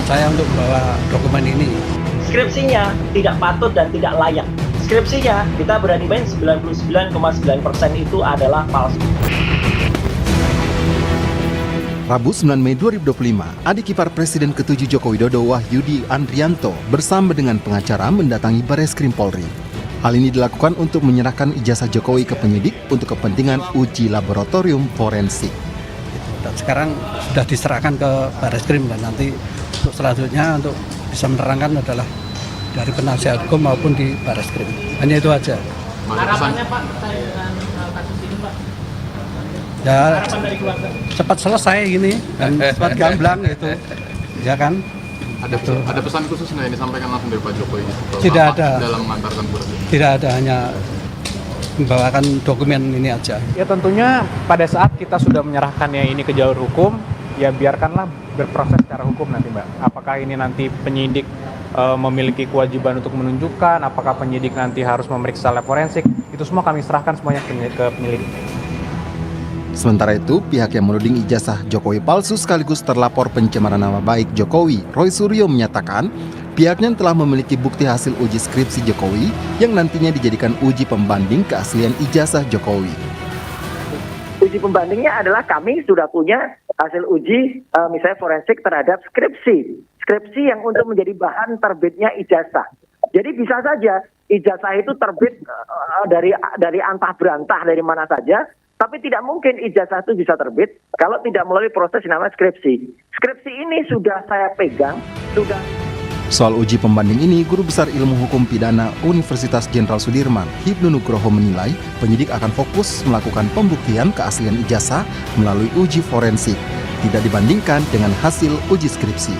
saya untuk membawa dokumen ini. Skripsinya tidak patut dan tidak layak. Skripsinya kita berani main 99,9% itu adalah palsu. Rabu 9 Mei 2025, adik ipar Presiden ke-7 Joko Widodo Wahyudi Andrianto bersama dengan pengacara mendatangi Bareskrim Polri. Hal ini dilakukan untuk menyerahkan ijazah Jokowi ke penyidik untuk kepentingan uji laboratorium forensik. Dan sekarang sudah diserahkan ke Bareskrim dan nanti untuk selanjutnya untuk bisa menerangkan adalah dari penasihat hukum maupun di Bareskrim. Hanya itu aja. Harapannya Pak terkait dengan kasus ini Pak? Ya, Harapan dari keluarga? cepat selesai ini dan cepat gamblang gitu. Ya kan? Ada pesan khusus nggak yang disampaikan langsung dari Pak Jokowi? Tidak ada. Dalam mengantarkan surat ini? Tidak ada, hanya membawakan dokumen ini aja. Ya tentunya pada saat kita sudah menyerahkannya ini ke jalur hukum, ya biarkanlah berproses secara hukum nanti Mbak. Apakah ini nanti penyidik memiliki kewajiban untuk menunjukkan, apakah penyidik nanti harus memeriksa lab forensik, itu semua kami serahkan semuanya ke penyelidik. Sementara itu, pihak yang menuding ijazah Jokowi palsu sekaligus terlapor pencemaran nama baik Jokowi, Roy Suryo menyatakan pihaknya telah memiliki bukti hasil uji skripsi Jokowi yang nantinya dijadikan uji pembanding keaslian ijazah Jokowi. Uji pembandingnya adalah kami sudah punya hasil uji misalnya forensik terhadap skripsi. Skripsi yang untuk menjadi bahan terbitnya ijazah. Jadi bisa saja ijazah itu terbit dari antah berantah dari mana saja, tapi tidak mungkin ijazah itu bisa terbit kalau tidak melalui proses yang namanya skripsi. Skripsi ini sudah saya pegang, sudah. Soal uji pembanding ini, Guru Besar Ilmu Hukum Pidana Universitas Jenderal Sudirman, Hibnu Nugroho menilai penyidik akan fokus melakukan pembuktian keaslian ijazah melalui uji forensik, tidak dibandingkan dengan hasil uji skripsi.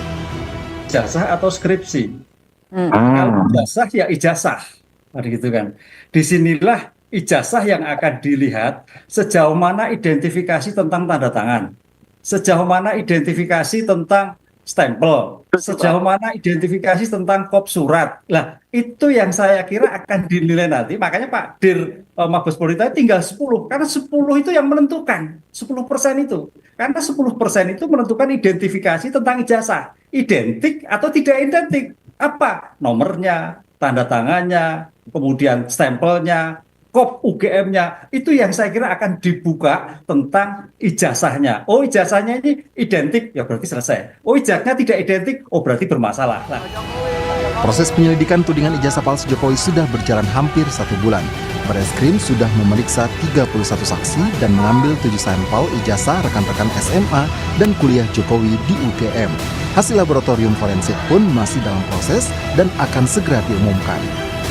Ijazah atau skripsi? Kalau ijazah ya ijazah, gitu kan. Disinilah ijazah yang akan dilihat sejauh mana identifikasi tentang tanda tangan, sejauh mana identifikasi tentang stempel, sejauh mana identifikasi tentang kop surat. Lah, itu yang saya kira akan dinilai nanti. Makanya Pak Dir Mabes Polri tadi tinggal 10, karena 10 itu yang menentukan, 10% itu. Karena 10% itu menentukan identifikasi tentang ijazah. Identik atau tidak identik. Apa? Nomornya, tanda tangannya, kemudian stempelnya, kop UGM-nya, itu yang saya kira akan dibuka tentang ijazahnya. Oh, ijazahnya ini identik, ya berarti selesai. Oh, ijazahnya tidak identik, oh berarti bermasalah. Nah. Proses penyelidikan tudingan ijazah palsu Jokowi sudah berjalan hampir 1 bulan. Bareskrim sudah memeriksa 31 saksi dan mengambil 7 sampel ijazah rekan-rekan SMA dan kuliah Jokowi di UGM. Hasil laboratorium forensik pun masih dalam proses dan akan segera diumumkan.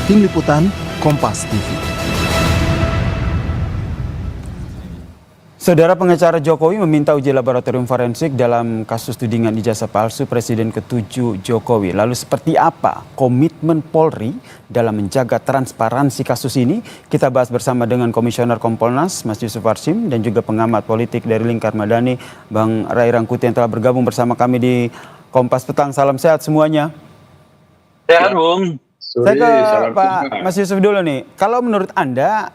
Tim Liputan, Kompas TV. Saudara pengacara Jokowi meminta uji laboratorium forensik dalam kasus tudingan ijazah palsu Presiden ke-7 Jokowi. Lalu seperti apa komitmen Polri dalam menjaga transparansi kasus ini? Kita bahas bersama dengan Komisioner Kompolnas, Mas Yusuf Warsim, dan juga pengamat politik dari Lingkar Madani, Bang Ray Rangkuti yang telah bergabung bersama kami di Kompas Petang. Salam sehat semuanya. Sehat, Bung. Saya ke Pak Mas Yusuf dulu nih. Kalau menurut Anda,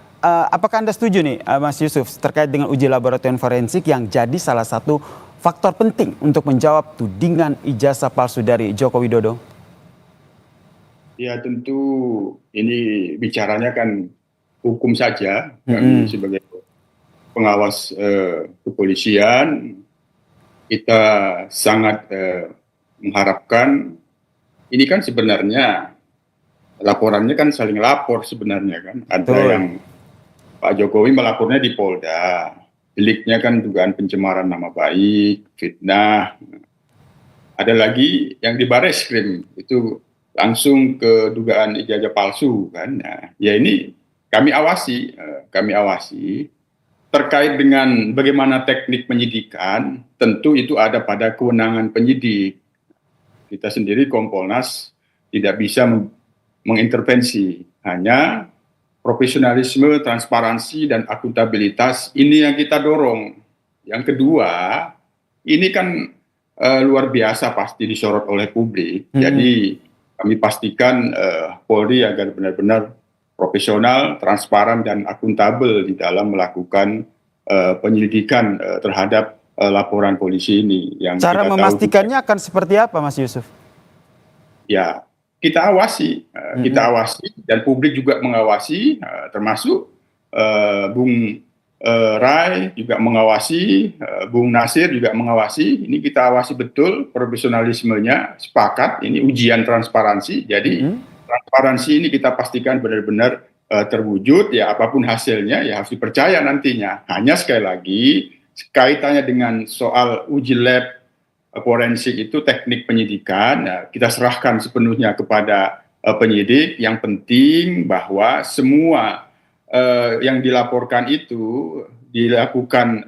apakah Anda setuju nih Mas Yusuf terkait dengan uji laboratorium forensik yang jadi salah satu faktor penting untuk menjawab tudingan ijazah palsu dari Joko Widodo? Ya tentu ini bicaranya kan hukum saja. Kami sebagai pengawas kepolisian kita sangat mengharapkan ini kan sebenarnya laporannya kan saling lapor sebenarnya kan. Ada yang Pak Jokowi melapornya di Polda, deliknya kan dugaan pencemaran nama baik, fitnah. Ada lagi yang di Bareskrim, itu langsung ke dugaan ijazah palsu kan. Nah, ya ini kami awasi terkait dengan bagaimana teknik penyidikan, tentu itu ada pada kewenangan penyidik. Kita sendiri Kompolnas tidak bisa mengintervensi, hanya profesionalisme, transparansi, dan akuntabilitas ini yang kita dorong. Yang kedua, ini kan luar biasa pasti disorot oleh publik. Jadi kami pastikan Polri agar benar-benar profesional, transparan, dan akuntabel di dalam melakukan penyelidikan terhadap laporan polisi ini. Yang Cara kita tahu memastikannya akan seperti apa, Mas Yusuf? ya kita awasi, dan publik juga mengawasi, termasuk Bung Rai juga mengawasi, Bung Nasir juga mengawasi. Ini kita awasi betul profesionalismenya, sepakat. Ini ujian transparansi. Jadi transparansi ini kita pastikan benar-benar terwujud. Ya apapun hasilnya ya harus dipercaya nantinya. Hanya sekali lagi kaitannya dengan soal uji lab forensik itu teknik penyidikan, ya, kita serahkan sepenuhnya kepada penyidik. Yang penting bahwa semua yang dilaporkan itu dilakukan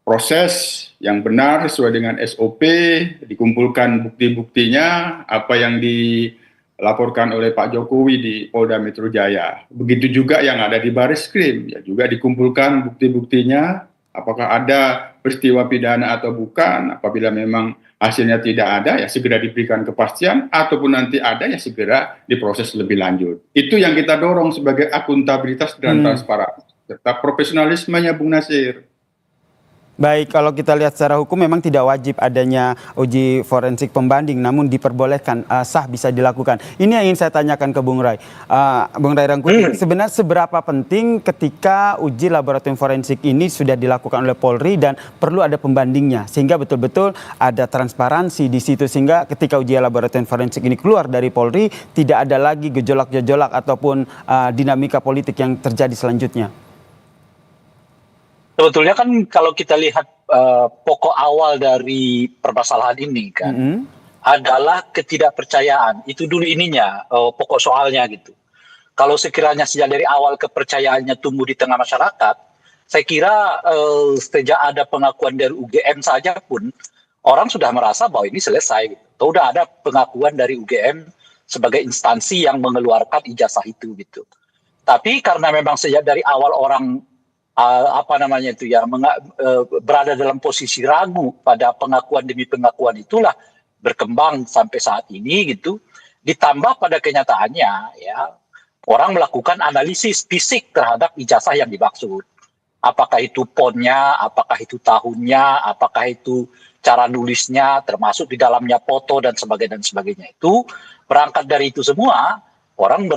proses yang benar sesuai dengan SOP, dikumpulkan bukti-buktinya, apa yang dilaporkan oleh Pak Jokowi di Polda Metro Jaya. Begitu juga yang ada di Bareskrim, ya juga dikumpulkan bukti-buktinya, apakah ada peristiwa pidana atau bukan. Apabila memang hasilnya tidak ada, ya segera diberikan kepastian, ataupun nanti ada, ya segera diproses lebih lanjut. Itu yang kita dorong sebagai akuntabilitas dan transparansi, serta profesionalismenya Bung Nasir. Baik, kalau kita lihat secara hukum memang tidak wajib adanya uji forensik pembanding, namun diperbolehkan, sah bisa dilakukan. Ini yang ingin saya tanyakan ke Bung Rai. Bung Rai Rangkuti, sebenarnya seberapa penting ketika uji laboratorium forensik ini sudah dilakukan oleh Polri dan perlu ada pembandingnya, sehingga betul-betul ada transparansi di situ, sehingga ketika uji laboratorium forensik ini keluar dari Polri, tidak ada lagi gejolak-gejolak ataupun dinamika politik yang terjadi selanjutnya. Sebetulnya kan kalau kita lihat pokok awal dari permasalahan ini kan adalah ketidakpercayaan. Itu dulu ininya, pokok soalnya gitu. Kalau sekiranya sejak dari awal kepercayaannya tumbuh di tengah masyarakat, saya kira sejak ada pengakuan dari UGM saja pun orang sudah merasa bahwa ini selesai. Gitu. Sudah ada pengakuan dari UGM sebagai instansi yang mengeluarkan ijazah itu gitu. Tapi karena memang sejak dari awal orang berada dalam posisi ragu pada pengakuan demi pengakuan, itulah berkembang sampai saat ini gitu. Ditambah pada kenyataannya ya orang melakukan analisis fisik terhadap ijazah yang dimaksud. Apakah itu ponnya, apakah itu tahunnya, apakah itu cara nulisnya, termasuk di dalamnya foto dan sebagainya itu. Berangkat dari itu semua orang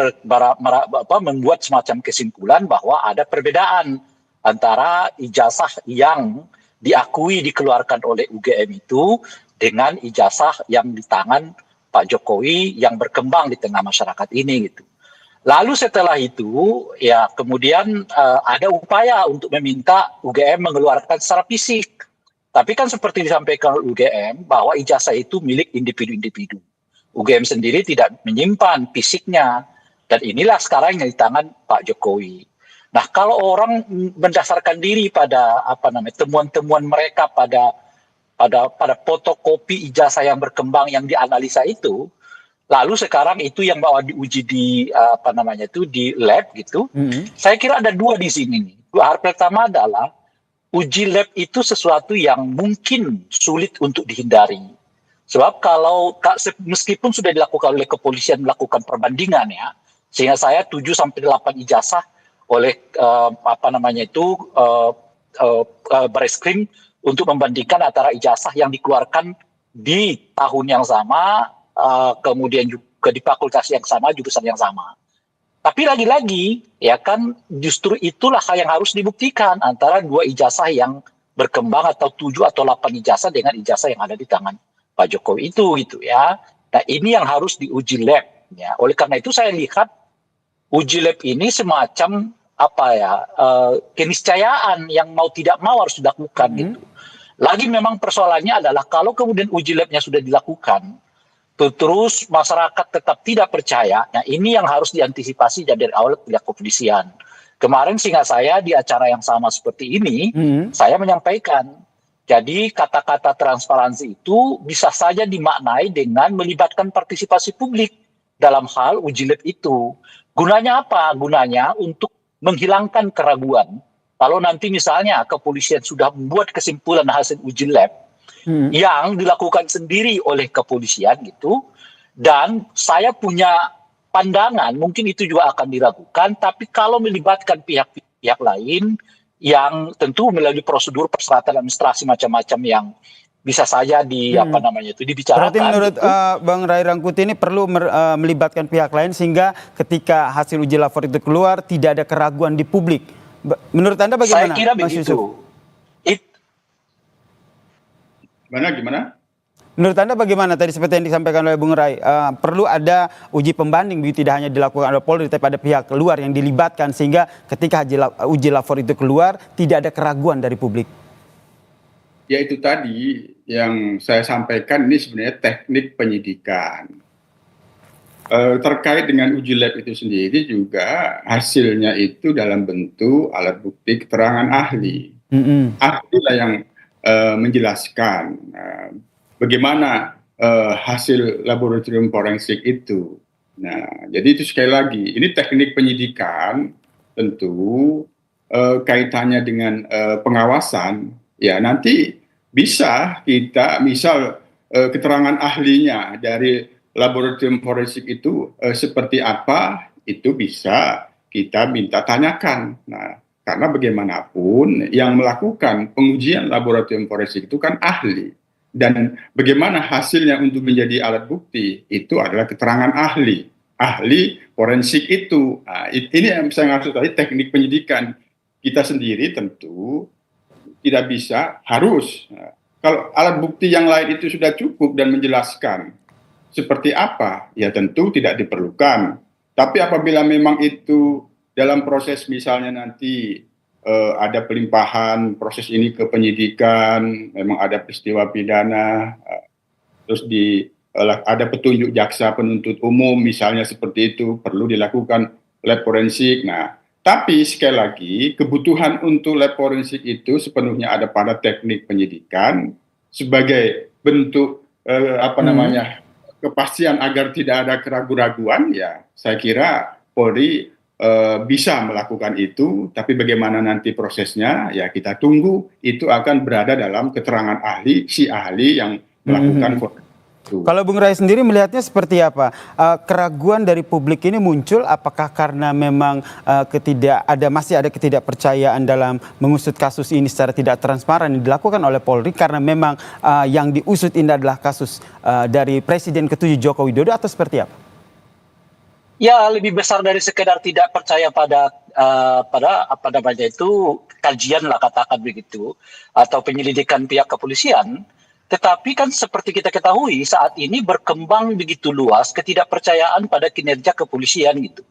membuat semacam kesimpulan bahwa ada perbedaan antara ijazah yang diakui dikeluarkan oleh UGM itu dengan ijazah yang di tangan Pak Jokowi yang berkembang di tengah masyarakat ini gitu. Lalu setelah itu ya kemudian ada upaya untuk meminta UGM mengeluarkan secara fisik. Tapi kan seperti disampaikan oleh UGM bahwa ijazah itu milik individu-individu. UGM sendiri tidak menyimpan fisiknya, dan inilah sekarang yang di tangan Pak Jokowi. Nah, kalau orang mendasarkan diri pada temuan-temuan mereka pada fotokopi ijazah yang berkembang yang dianalisa itu, lalu sekarang itu yang bawa diuji di di lab gitu. Saya kira ada dua di sini nih. Hal pertama adalah uji lab itu sesuatu yang mungkin sulit untuk dihindari. Sebab meskipun sudah dilakukan oleh kepolisian melakukan perbandingan ya, sehingga saya 7-8 ijazah oleh Bareskrim untuk membandingkan antara ijazah yang dikeluarkan di tahun yang sama, kemudian juga di fakultas yang sama, jurusan yang sama. Tapi lagi-lagi ya kan justru itulah yang harus dibuktikan antara dua ijazah yang berkembang atau 7 atau 8 ijazah dengan ijazah yang ada di tangan Pak Jokowi itu gitu ya. Nah ini yang harus diuji lab ya. Oleh karena itu saya lihat uji lab ini semacam keniscayaan yang mau tidak mau harus dilakukan gitu. Lagi memang persoalannya adalah kalau kemudian uji labnya sudah dilakukan, terus masyarakat tetap tidak percaya. Nah ini yang harus diantisipasi dari awal pihak kepolisian. Kemarin sehingga saya di acara yang sama seperti ini, saya menyampaikan, jadi kata-kata transparansi itu bisa saja dimaknai dengan melibatkan partisipasi publik dalam hal uji lab itu. Gunanya apa? Gunanya untuk menghilangkan keraguan. Kalau nanti misalnya kepolisian sudah membuat kesimpulan hasil uji lab yang dilakukan sendiri oleh kepolisian gitu, dan saya punya pandangan mungkin itu juga akan diragukan, tapi kalau melibatkan pihak-pihak lain yang tentu melalui prosedur persyaratan administrasi macam-macam yang bisa saja dibicarakan. Berarti menurut gitu. Bang Ray Rangkuti ini perlu melibatkan pihak lain sehingga ketika hasil uji lapor itu keluar tidak ada keraguan di publik. Menurut Anda bagaimana? Saya kira Mas begitu. Yusuf? Gimana? Menurut Anda bagaimana tadi seperti yang disampaikan oleh Bung Ray? Perlu ada uji pembanding, tidak hanya dilakukan oleh Polri, tapi ada pihak luar yang dilibatkan sehingga ketika uji lapor itu keluar tidak ada keraguan dari publik. Ya itu tadi yang saya sampaikan, ini sebenarnya teknik penyidikan. Terkait dengan uji lab itu sendiri juga hasilnya itu dalam bentuk alat bukti keterangan ahli. Ahli lah yang menjelaskan bagaimana hasil laboratorium forensik itu. Nah, jadi itu sekali lagi, ini teknik penyidikan tentu kaitannya dengan pengawasan, ya nanti bisa kita misal keterangan ahlinya dari laboratorium forensik itu seperti apa, itu bisa kita minta tanyakan. Nah, karena bagaimanapun yang melakukan pengujian laboratorium forensik itu kan ahli. Dan bagaimana hasilnya untuk menjadi alat bukti itu adalah keterangan ahli forensik itu. Nah, ini yang saya maksud tadi teknik penyidikan. Kita sendiri tentu tidak bisa, harus. Nah, kalau alat bukti yang lain itu sudah cukup dan menjelaskan seperti apa, ya tentu tidak diperlukan. Tapi apabila memang itu dalam proses misalnya nanti ada pelimpahan proses ini ke penyidikan, memang ada peristiwa pidana, terus ada petunjuk jaksa penuntut umum misalnya seperti itu, perlu dilakukan lab forensik. Nah, tapi sekali lagi kebutuhan untuk lab forensik itu sepenuhnya ada pada teknik penyidikan sebagai bentuk kepastian agar tidak ada keraguan-raguan. Ya saya kira Polri bisa melakukan itu, tapi bagaimana nanti prosesnya ya kita tunggu, itu akan berada dalam keterangan si ahli yang melakukan forensik. Kalau Bung Ray sendiri melihatnya seperti apa? Keraguan dari publik ini muncul apakah karena memang masih ada ketidakpercayaan dalam mengusut kasus ini secara tidak transparan yang dilakukan oleh Polri karena memang yang diusut ini adalah kasus dari Presiden ke-7 Joko Widodo atau seperti apa? Ya, lebih besar dari sekedar tidak percaya pada kajian lah katakan begitu atau penyelidikan pihak kepolisian. Tetapi kan seperti kita ketahui saat ini berkembang begitu luas ketidakpercayaan pada kinerja kepolisian gitu,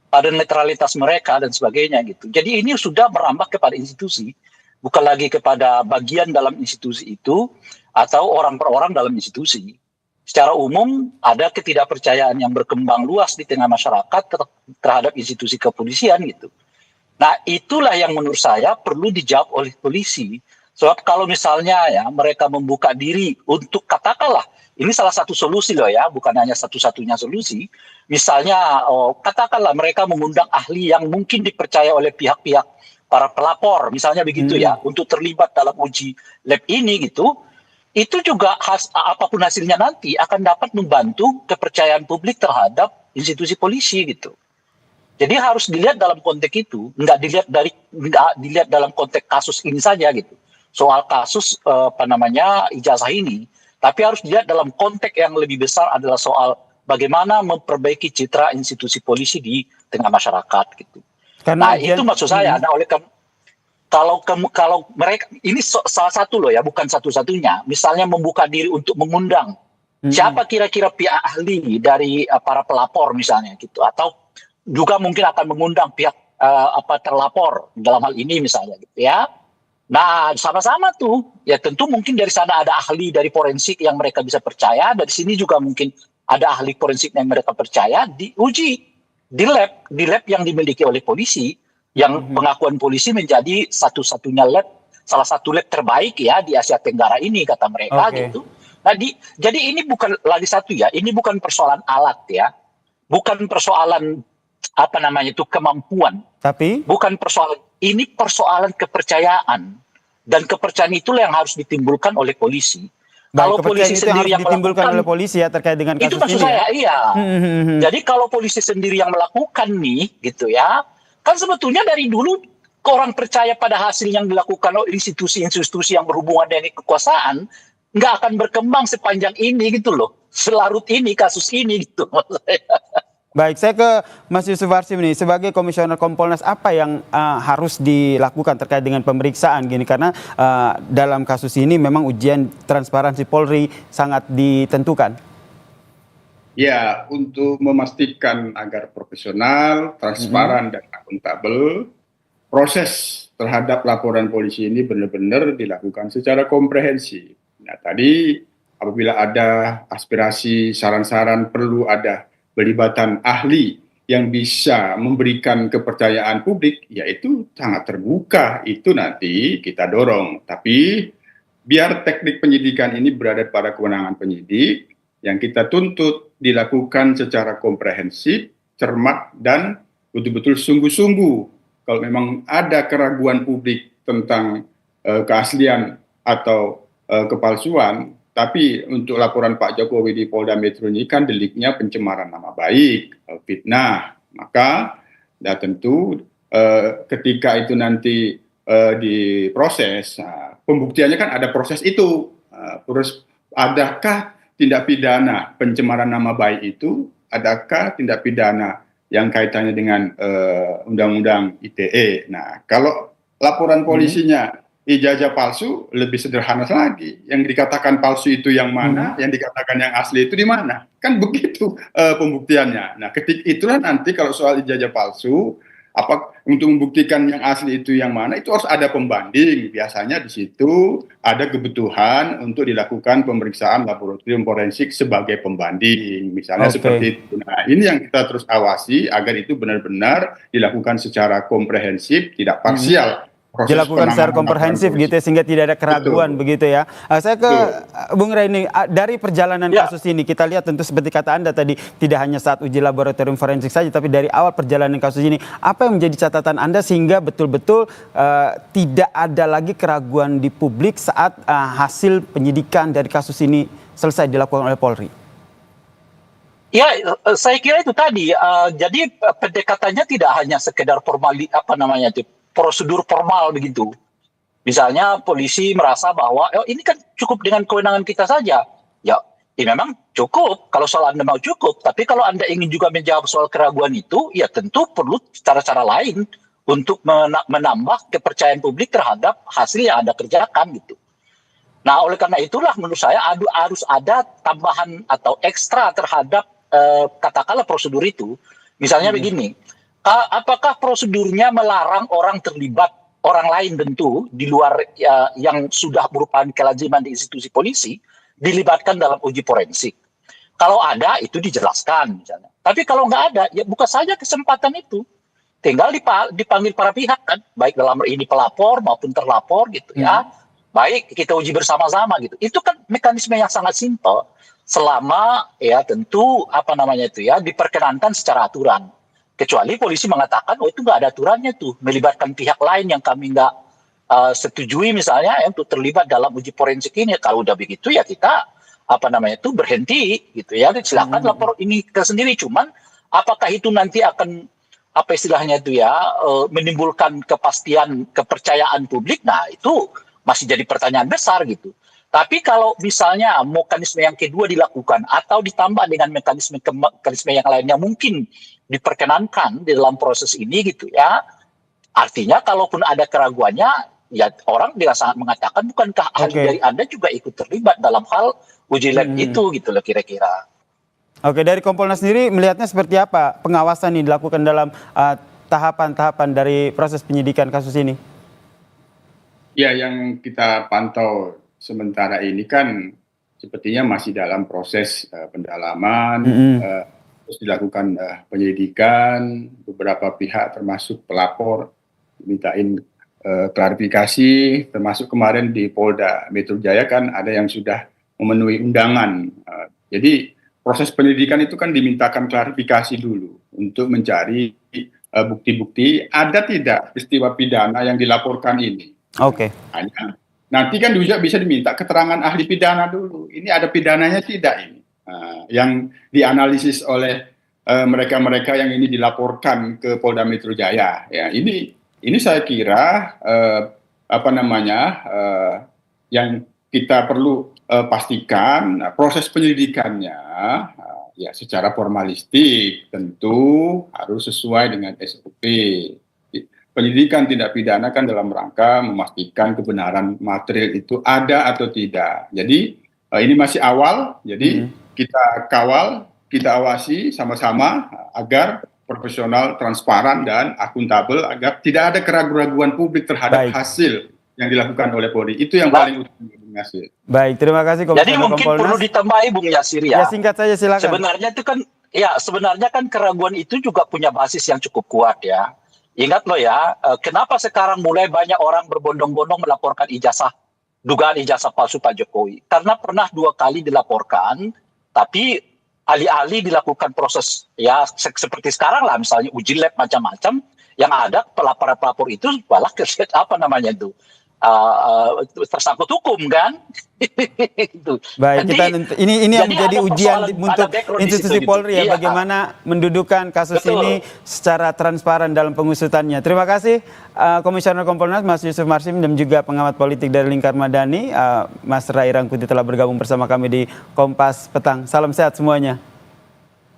pada netralitas mereka dan sebagainya gitu. Jadi ini sudah merambah kepada institusi, bukan lagi kepada bagian dalam institusi itu atau orang per orang dalam institusi. Secara umum ada ketidakpercayaan yang berkembang luas di tengah masyarakat terhadap institusi kepolisian gitu. Nah itulah yang menurut saya perlu dijawab oleh polisi. Sebab kalau misalnya ya mereka membuka diri untuk katakanlah ini salah satu solusi loh ya, bukan hanya satu-satunya solusi. Misalnya katakanlah mereka mengundang ahli yang mungkin dipercaya oleh pihak-pihak para pelapor misalnya begitu ya untuk terlibat dalam uji lab ini gitu. Itu juga apapun hasilnya nanti akan dapat membantu kepercayaan publik terhadap institusi polisi gitu. Jadi harus dilihat dalam konteks itu, nggak dilihat dalam konteks kasus ini saja gitu. Soal kasus ijazah ini, tapi harus dilihat dalam konteks yang lebih besar adalah soal bagaimana memperbaiki citra institusi polisi di tengah masyarakat gitu. Karena itu maksud saya. Nah, kalau mereka ini salah satu loh ya, bukan satu-satunya. Misalnya membuka diri untuk mengundang siapa kira-kira pihak ahli dari para pelapor misalnya gitu, atau juga mungkin akan mengundang pihak terlapor dalam hal ini misalnya gitu ya. Nah, sama-sama tuh, ya tentu mungkin dari sana ada ahli dari forensik yang mereka bisa percaya, dari sini juga mungkin ada ahli forensik yang mereka percaya, diuji di lab yang dimiliki oleh polisi, yang pengakuan polisi menjadi satu-satunya lab, salah satu lab terbaik ya di Asia Tenggara ini kata mereka gitu. Nah, jadi ini bukan lagi satu ya, ini bukan persoalan alat ya, bukan persoalan kemampuan, tapi bukan persoalan, ini persoalan kepercayaan. Dan kepercayaan itulah yang harus ditimbulkan oleh polisi. Kalau polisi sendiri yang ditimbulkan oleh polisi ya terkait dengan kasus ini. Itu maksud saya, iya. Jadi kalau polisi sendiri yang melakukan nih, gitu ya, kan sebetulnya dari dulu orang percaya pada hasil yang dilakukan oleh institusi-institusi yang berhubungan dengan kekuasaan, nggak akan berkembang sepanjang ini gitu loh, selarut ini kasus ini gitu. Baik, saya ke Mas Yusuf Warsim nih, sebagai Komisioner Kompolnas, apa yang harus dilakukan terkait dengan pemeriksaan gini, karena dalam kasus ini memang ujian transparansi Polri sangat ditentukan. Ya, untuk memastikan agar profesional, transparan, dan akuntabel, proses terhadap laporan polisi ini benar-benar dilakukan secara komprehensif. Nah, tadi apabila ada aspirasi, saran-saran, perlu ada pelibatan ahli yang bisa memberikan kepercayaan publik, yaitu sangat terbuka, itu nanti kita dorong. Tapi biar teknik penyidikan ini berada pada kewenangan penyidik, yang kita tuntut dilakukan secara komprehensif, cermat, dan betul-betul sungguh-sungguh. Kalau memang ada keraguan publik tentang keaslian atau kepalsuan, tapi untuk laporan Pak Jokowi di Polda Metro ini kan deliknya pencemaran nama baik, fitnah. Maka ya tentu ketika itu nanti diproses, pembuktiannya kan ada proses itu. Terus adakah tindak pidana pencemaran nama baik itu, adakah tindak pidana yang kaitannya dengan Undang-Undang ITE. Nah, kalau laporan polisinya ijazah palsu, lebih sederhana lagi. Yang dikatakan palsu itu yang mana, yang dikatakan yang asli itu di mana. Kan begitu pembuktiannya. Nah, ketika itulah nanti kalau soal ijazah palsu, untuk membuktikan yang asli itu yang mana, itu harus ada pembanding. Biasanya di situ ada kebutuhan untuk dilakukan pemeriksaan laboratorium forensik sebagai pembanding. Misalnya seperti itu. Nah, ini yang kita terus awasi agar itu benar-benar dilakukan secara komprehensif, tidak parsial. Dilakukan secara komprehensif gitu, sehingga tidak ada keraguan. Betul. Begitu ya. Saya ke Bung Ray ini, dari perjalanan kasus ini kita lihat tentu seperti kata Anda tadi, tidak hanya saat uji laboratorium forensik saja, tapi dari awal perjalanan kasus ini, apa yang menjadi catatan Anda sehingga betul-betul tidak ada lagi keraguan di publik saat hasil penyidikan dari kasus ini selesai dilakukan oleh Polri? Ya, saya kira itu tadi. Jadi pendekatannya tidak hanya sekedar prosedur formal begitu. Misalnya polisi merasa bahwa ini kan cukup dengan kewenangan kita saja. Ya memang cukup kalau soal Anda mau cukup. Tapi kalau Anda ingin juga menjawab soal keraguan itu, ya tentu perlu cara-cara lain untuk menambah kepercayaan publik terhadap hasil yang Anda kerjakan gitu. Nah, oleh karena itulah menurut saya harus ada tambahan atau ekstra terhadap katakanlah prosedur itu. Misalnya begini. Apakah prosedurnya melarang orang terlibat, orang lain tentu di luar yang sudah merupakan kelaziman di institusi polisi, dilibatkan dalam uji forensik? Kalau ada, itu dijelaskan misalnya. Tapi kalau nggak ada, ya buka saja kesempatan itu. Tinggal dipanggil para pihak kan, baik dalam ini pelapor maupun terlapor gitu ya. Baik, kita uji bersama-sama gitu. Itu kan mekanisme yang sangat simpel. Selama ya tentu diperkenankan secara aturan. Kecuali polisi mengatakan, itu nggak ada aturannya tuh, melibatkan pihak lain yang kami nggak setujui misalnya untuk terlibat dalam uji forensik ini. Kalau udah begitu ya kita berhenti gitu ya. Silakan lapor ini ke sendiri. Cuman apakah itu nanti akan menimbulkan kepercayaan publik? Nah itu masih jadi pertanyaan besar gitu. Tapi kalau misalnya mekanisme yang kedua dilakukan atau ditambah dengan mekanisme yang lainnya mungkin diperkenankan di dalam proses ini gitu ya. Artinya kalaupun ada keraguannya, ya orang dia sangat mengatakan bukankah ahli dari Anda juga ikut terlibat dalam hal uji lab itu gitu loh kira-kira. Oke, dari Kompolnas sendiri melihatnya seperti apa pengawasan yang dilakukan dalam tahapan-tahapan dari proses penyidikan kasus ini? Ya, yang kita pantau sementara ini kan sepertinya masih dalam proses pendalaman, terus dilakukan penyelidikan, beberapa pihak termasuk pelapor mintain klarifikasi, termasuk kemarin di Polda Metro Jaya kan ada yang sudah memenuhi undangan. Jadi proses penyelidikan itu kan dimintakan klarifikasi dulu untuk mencari bukti-bukti ada tidak peristiwa pidana yang dilaporkan ini. Hanya nanti kan juga bisa diminta keterangan ahli pidana dulu. Ini ada pidananya tidak ini? Yang dianalisis oleh mereka-mereka yang ini dilaporkan ke Polda Metro Jaya. Ya, ini ini saya kira yang kita perlu pastikan proses penyelidikannya ya secara formalistik tentu harus sesuai dengan SOP. Penyidikan tindak pidana kan dalam rangka memastikan kebenaran material itu ada atau tidak. Jadi ini masih awal, jadi kita kawal, kita awasi sama-sama agar profesional, transparan, dan akuntabel agar tidak ada keraguan-keraguan publik terhadap hasil yang dilakukan oleh Polri. Itu yang paling utama, Bung Yasir. Baik, terima kasih Komisioner Jadi mungkin Kompolnas. perlu ditambahi Bung Yasir ya. Ya, singkat saja silakan. Sebenarnya kan keraguan itu juga punya basis yang cukup kuat ya. Ingat loh ya, kenapa sekarang mulai banyak orang berbondong-bondong melaporkan dugaan ijazah palsu Pak Jokowi? Karena pernah 2 kali dilaporkan, tapi alih-alih dilakukan proses ya seperti sekarang lah, misalnya uji lab macam-macam, yang ada pelapor-pelapor itu malah tersangkut hukum kan. Gitu. Baik, ini yang menjadi ujian untuk institusi Polri ya, Iya. bagaimana mendudukan kasus ini secara transparan dalam pengusutannya. Terima kasih Komisioner Kompolnas Mas Yusuf Marsim dan juga pengamat politik dari Lingkar Madani, Mas Rai Rangkuti telah bergabung bersama kami di Kompas Petang. Salam sehat semuanya.